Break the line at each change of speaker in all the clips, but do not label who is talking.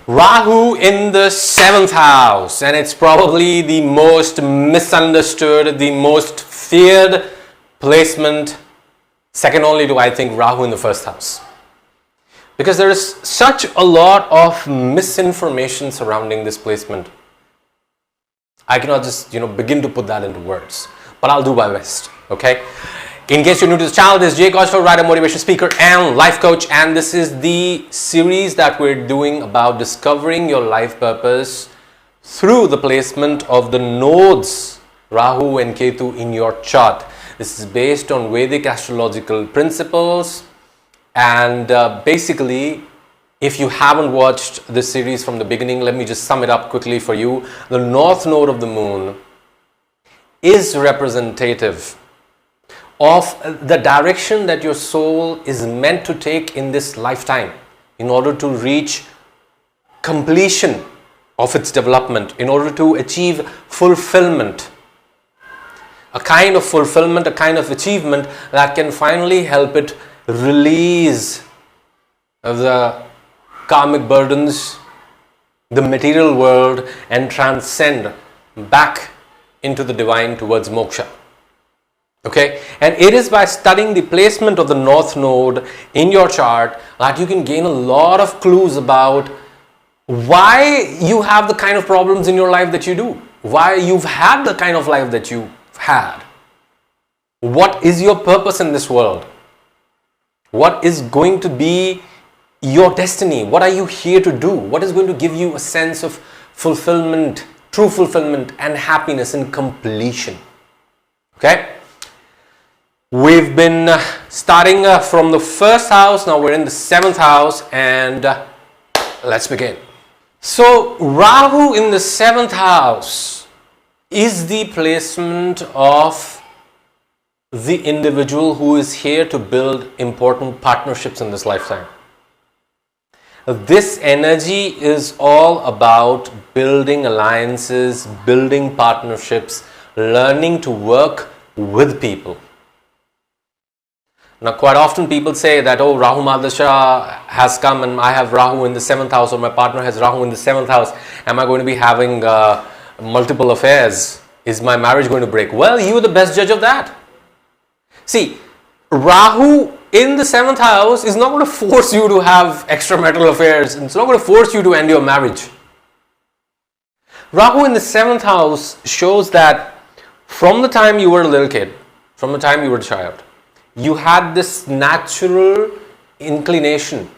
Rahu in the 7th house, and it's probably the most misunderstood, the most feared placement, second only to, I think, Rahu in the 1st house. Because there is such a lot of misinformation surrounding this placement. I cannot just, begin to put that into words, but I'll do my best, okay? In case you're new to the channel, this is Jay Kaushal, writer, motivation speaker, and life coach, and this is the series that we're doing about discovering your life purpose through the placement of the nodes Rahu and Ketu in your chart. This is based on Vedic astrological principles, and basically, if you haven't watched this series from the beginning, let me just sum it up quickly for you. The north node of the moon is representative of the direction that your soul is meant to take in this lifetime in order to reach completion of its development, in order to achieve fulfillment. A kind of fulfillment, a kind of achievement that can finally help it release the karmic burdens, the material world, and transcend back into the divine towards moksha. Okay, and it is by studying the placement of the north node in your chart that you can gain a lot of clues about why you have the kind of problems in your life that you do, why you've had the kind of life that you've had. What is your purpose in this world? What is going to be your destiny? What are you here to do? What is going to give you a sense of fulfillment, true fulfillment, and happiness and completion? Okay? We've been starting from the 1st house, now we're in the 7th house, and let's begin. So, Rahu in the 7th house is the placement of the individual who is here to build important partnerships in this lifetime. This energy is all about building alliances, building partnerships, learning to work with people. Now, quite often people say that, oh, Rahu mahadasha has come and I have Rahu in the 7th house, or my partner has Rahu in the 7th house. Am I going to be having multiple affairs? Is my marriage going to break? Well, you are the best judge of that. See, Rahu in the 7th house is not going to force you to have extramarital affairs. It's not going to force you to end your marriage. Rahu in the 7th house shows that from the time you were a little kid, from the time you were a child, you had this natural inclination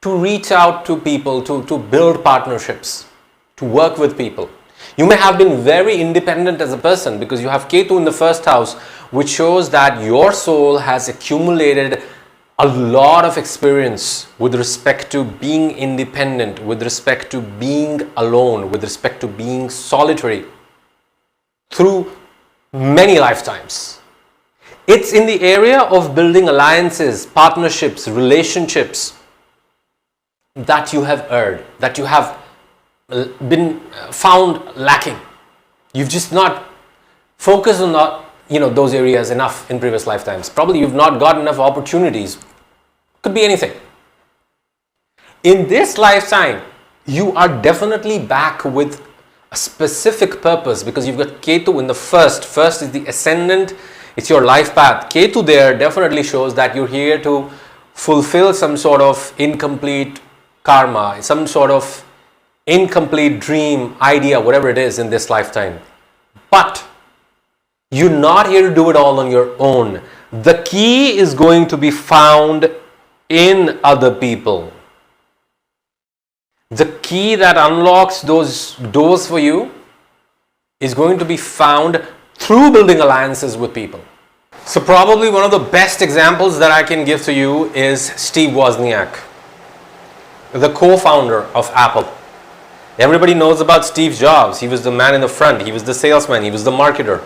to reach out to people, to build partnerships, to work with people. You may have been very independent as a person because you have Ketu in the 1st house, which shows that your soul has accumulated a lot of experience with respect to being independent, with respect to being alone, with respect to being solitary through many lifetimes. It's in the area of building alliances, partnerships, relationships that you have erred, that you have been found lacking. You've just not focused on those areas enough in previous lifetimes. Probably you've not got enough opportunities. Could be anything. In this lifetime, you are definitely back with a specific purpose because you've got Ketu in the 1st. 1st is the ascendant. It's your life path. Ketu there definitely shows that you're here to fulfill some sort of incomplete karma, some sort of incomplete dream, idea, whatever it is in this lifetime. But you're not here to do it all on your own. The key is going to be found in other people. The key that unlocks those doors for you is going to be found through building alliances with people. So probably one of the best examples that I can give to you is Steve Wozniak, the co-founder of Apple. Everybody knows about Steve Jobs. He was the man in the front. He was the salesman. He was the marketer.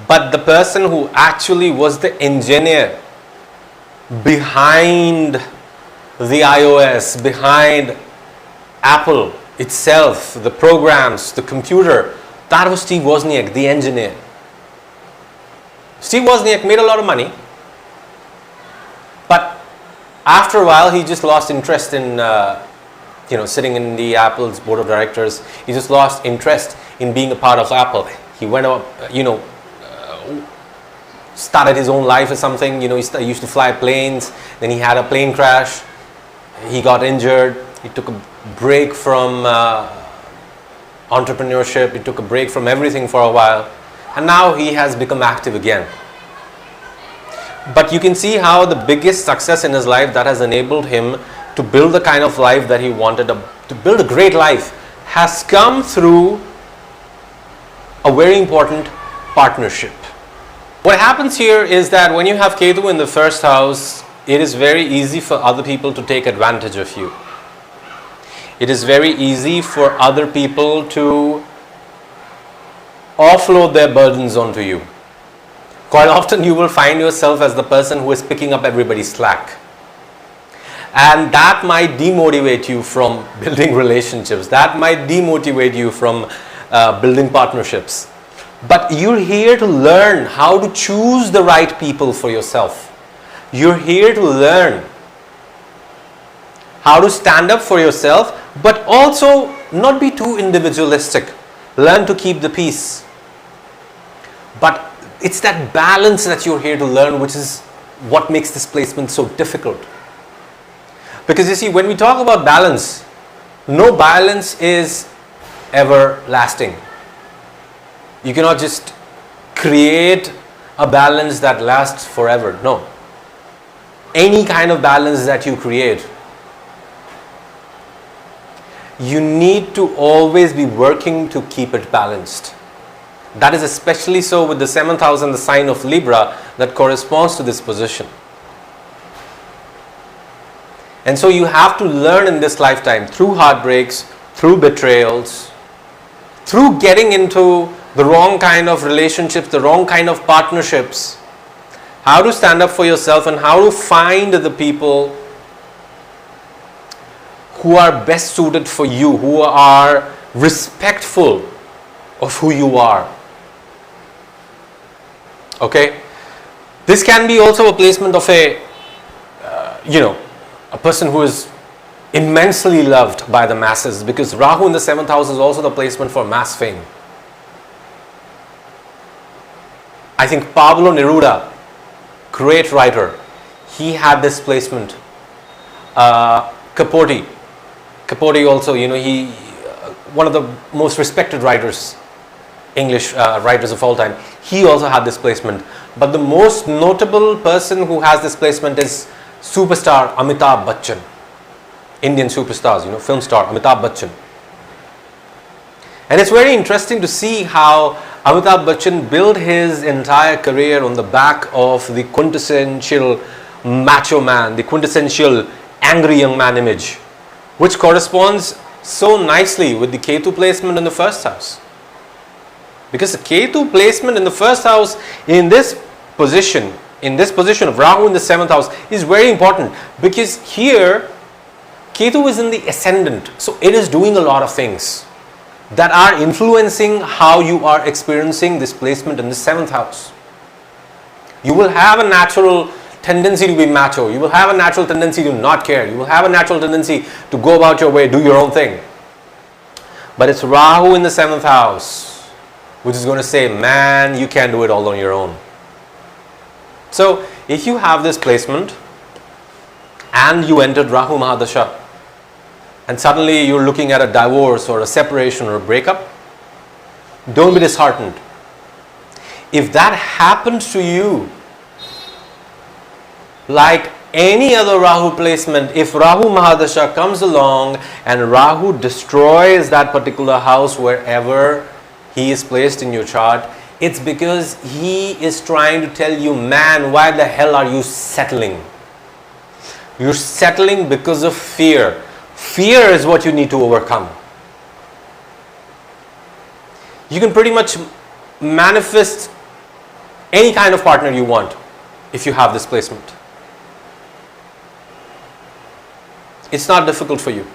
But the person who actually was the engineer behind the iOS, behind Apple itself, the programs, the computer, that was Steve Wozniak, the engineer. Steve Wozniak made a lot of money, but after a while he just lost interest in sitting in the Apple's board of directors. He just lost interest in being a part of Apple. He went up, started his own life or something. He used to fly planes. Then he had a plane crash. He got injured. He took a break from entrepreneurship. He took a break from everything for a while. And now he has become active again. But you can see how the biggest success in his life that has enabled him to build the kind of life that he wanted, to build a great life, has come through a very important partnership. What happens here is that when you have Ketu in the first house, it is very easy for other people to take advantage of you. It is very easy for other people to offload their burdens onto you. Quite often you will find yourself as the person who is picking up everybody's slack. And that might demotivate you from building relationships. That might demotivate you from building partnerships. But you're here to learn how to choose the right people for yourself. You're here to learn how to stand up for yourself, but also not be too individualistic. Learn to keep the peace. But it's that balance that you're here to learn, which is what makes this placement so difficult. Because you see, when we talk about balance, no balance is everlasting. You cannot just create a balance that lasts forever. No. Any kind of balance that you create, you need to always be working to keep it balanced. That is especially so with the 7th house and the sign of Libra that corresponds to this position. And so you have to learn in this lifetime, through heartbreaks, through betrayals, through getting into the wrong kind of relationships, the wrong kind of partnerships, how to stand up for yourself and how to find the people who are best suited for you, who are respectful of who you are. Okay, this can be also a placement of a person who is immensely loved by the masses, because Rahu in the 7th house is also the placement for mass fame. I think Pablo Neruda, great writer, he had this placement. Capote also, he one of the most respected writers, English writers of all time, he also had this placement. But the most notable person who has this placement is superstar Amitabh Bachchan. Indian superstars, film star Amitabh Bachchan. And it's very interesting to see how Amitabh Bachchan built his entire career on the back of the quintessential macho man, the quintessential angry young man image, which corresponds so nicely with the Ketu placement in the first house. Because the Ketu placement in the first house in this position of Rahu in the 7th house is very important, because here Ketu is in the ascendant, so it is doing a lot of things that are influencing how you are experiencing this placement in the 7th house. You will have a natural tendency to be macho. You will have a natural tendency to not care. You will have a natural tendency to go about your way, do your own thing. But it's Rahu in the 7th house which is going to say, man, you can't do it all on your own. So if you have this placement and you entered Rahu mahadasha, and suddenly you're looking at a divorce or a separation or a breakup, don't be disheartened. If that happens to you, like any other Rahu placement, if Rahu mahadasha comes along and Rahu destroys that particular house wherever he is placed in your chart, it's because he is trying to tell you, man, why the hell are you settling? You're settling because of fear. Fear is what you need to overcome. You can pretty much manifest any kind of partner you want if you have this placement. It's not difficult for you.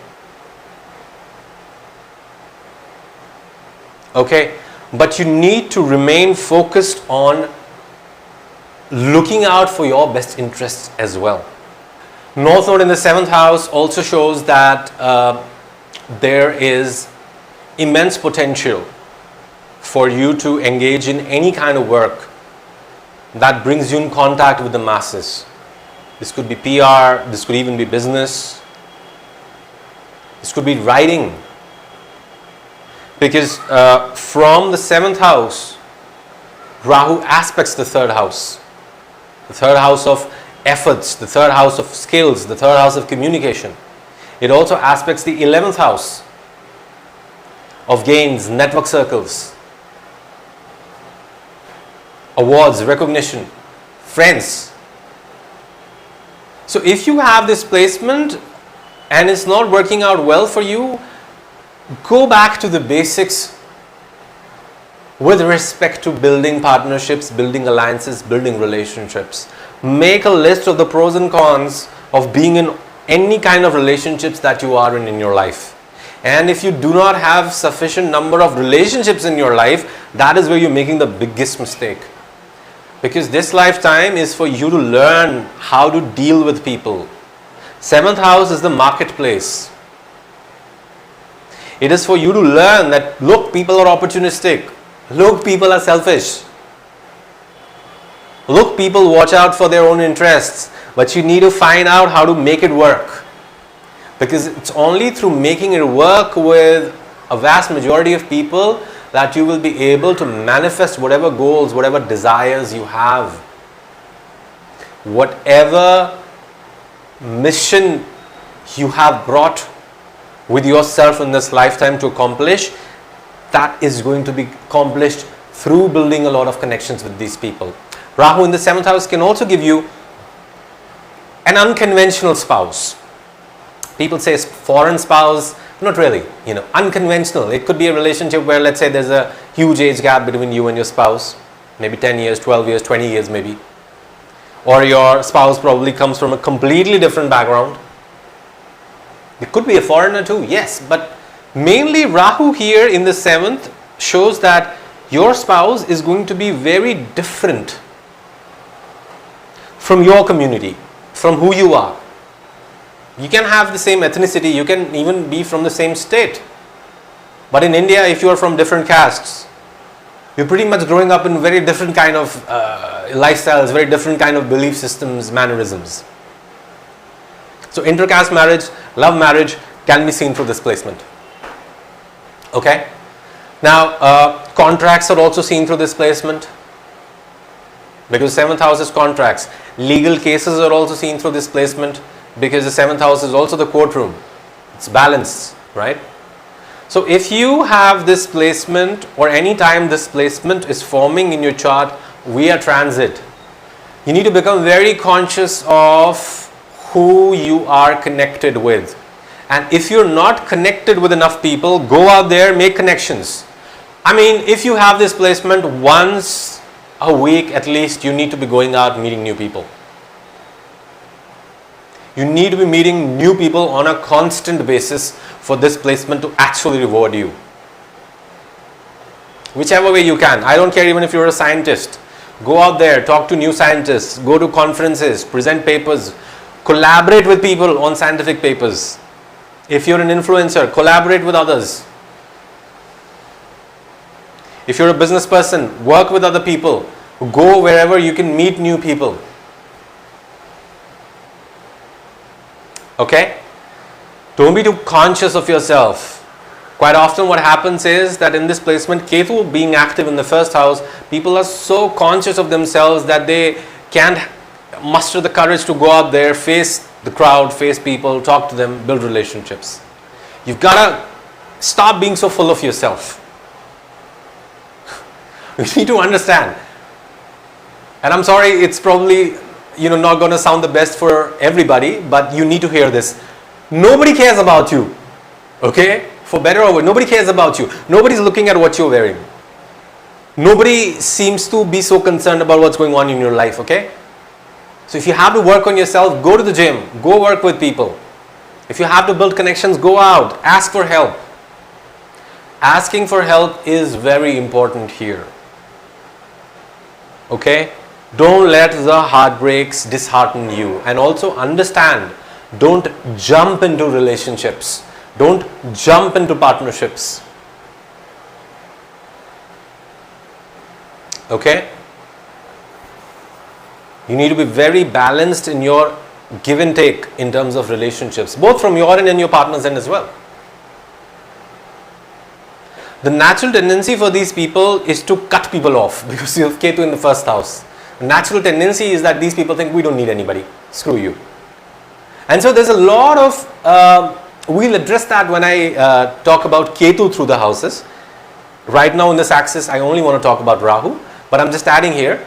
Okay? But you need to remain focused on looking out for your best interests as well. North Node in the 7th house also shows that there is immense potential for you to engage in any kind of work that brings you in contact with the masses. This could be PR, this could even be business, this could be writing. Because from the 7th house, Rahu aspects the 3rd house. The 3rd house of efforts, the 3rd house of skills, the 3rd house of communication. It also aspects the 11th house of gains, network circles, awards, recognition, friends. So if you have this placement and it's not working out well for you, go back to the basics with respect to building partnerships, building alliances, building relationships. Make a list of the pros and cons of being in any kind of relationships that you are in your life. And if you do not have sufficient number of relationships in your life, that is where you're making the biggest mistake. Because this lifetime is for you to learn how to deal with people. 7th house is the marketplace. It is for you to learn that, look, people are opportunistic. Look, people are selfish. Look, people watch out for their own interests. But you need to find out how to make it work. Because it's only through making it work with a vast majority of people that you will be able to manifest whatever goals, whatever desires you have. Whatever mission you have brought with yourself in this lifetime to accomplish, that is going to be accomplished through building a lot of connections with these people. Rahu in the 7th house can also give you an unconventional spouse. People say foreign spouse, not really, unconventional. It could be a relationship where, let's say, there's a huge age gap between you and your spouse, maybe 10 years, 12 years, 20 years maybe. Or your spouse probably comes from a completely different background. It could be a foreigner too, yes, but mainly Rahu here in the 7th shows that your spouse is going to be very different from your community, from who you are. You can have the same ethnicity, you can even be from the same state. But in India, if you are from different castes, you're pretty much growing up in very different kind of lifestyles, very different kind of belief systems, mannerisms. So intercaste marriage, love marriage can be seen through this placement. Okay? Now, contracts are also seen through this placement. Because 7th house is contracts. Legal cases are also seen through this placement. Because the 7th house is also the courtroom. It's balanced, right? So if you have this placement, or any time this placement is forming in your chart via transit, you need to become very conscious of who you are connected with. And if you're not connected with enough people, go out there, make connections. I mean, if you have this placement, once a week at least, you need to be going out meeting new people. You need to be meeting new people on a constant basis for this placement to actually reward you. Whichever way you can. I don't care even if you're a scientist. Go out there, talk to new scientists, go to conferences, present papers, collaborate with people on scientific papers. If you're an influencer, collaborate with others. If you're a business person, work with other people. Go wherever you can meet new people. Okay? Don't be too conscious of yourself. Quite often what happens is that in this placement, Ketu being active in the 1st house, people are so conscious of themselves that they can't muster the courage to go out there, face the crowd, face people, talk to them, build relationships. You've got to stop being so full of yourself. You need to understand. And I'm sorry, it's probably not going to sound the best for everybody, but you need to hear this. Nobody cares about you. Okay? For better or worse, nobody cares about you. Nobody's looking at what you're wearing. Nobody seems to be so concerned about what's going on in your life. Okay? So if you have to work on yourself, go to the gym. Go work with people. If you have to build connections, go out. Ask for help. Asking for help is very important here. Okay? Don't let the heartbreaks dishearten you. And also understand, don't jump into relationships. Don't jump into partnerships. Okay? You need to be very balanced in your give and take in terms of relationships, both from your end and your partner's end as well. The natural tendency for these people is to cut people off because you have Ketu in the first house. The natural tendency is that these people think we don't need anybody, screw you. And so there's a lot of, we'll address that when I talk about Ketu through the houses. Right now in this axis, I only want to talk about Rahu, but I'm just adding here.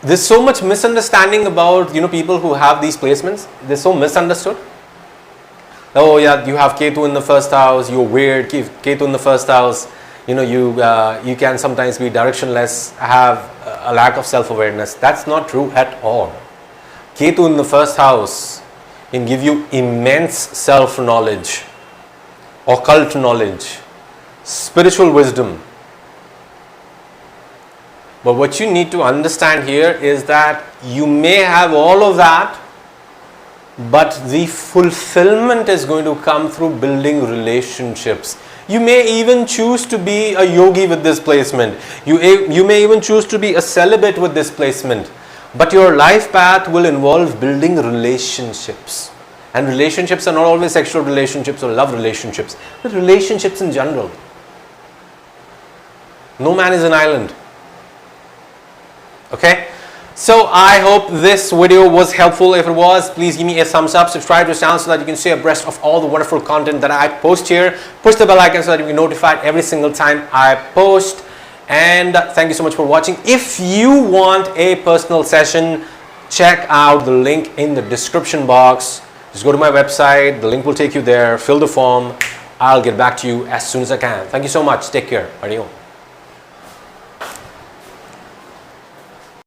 There's so much misunderstanding about, people who have these placements. They're so misunderstood. Oh yeah, you have Ketu in the first house, you're weird, Ketu in the first house, you can sometimes be directionless, have a lack of self-awareness. That's not true at all. Ketu in the first house can give you immense self-knowledge, occult knowledge, spiritual wisdom. But what you need to understand here is that you may have all of that, but the fulfillment is going to come through building relationships. You may even choose to be a yogi with this placement. You may even choose to be a celibate with this placement. But your life path will involve building relationships. And relationships are not always sexual relationships or love relationships, but relationships in general. No man is an island. Okay? So I hope this video was helpful. If it was, please give me a thumbs up, subscribe to the channel so that you can stay abreast of all the wonderful content that I post here. Push the bell icon so that you can be notified every single time I post. And thank you so much for watching. If you want a personal session, check out the link in the description box. Just go to my website, the link will take you there, fill the form. I'll get back to you as soon as I can. Thank you so much. Take care. Hari Om.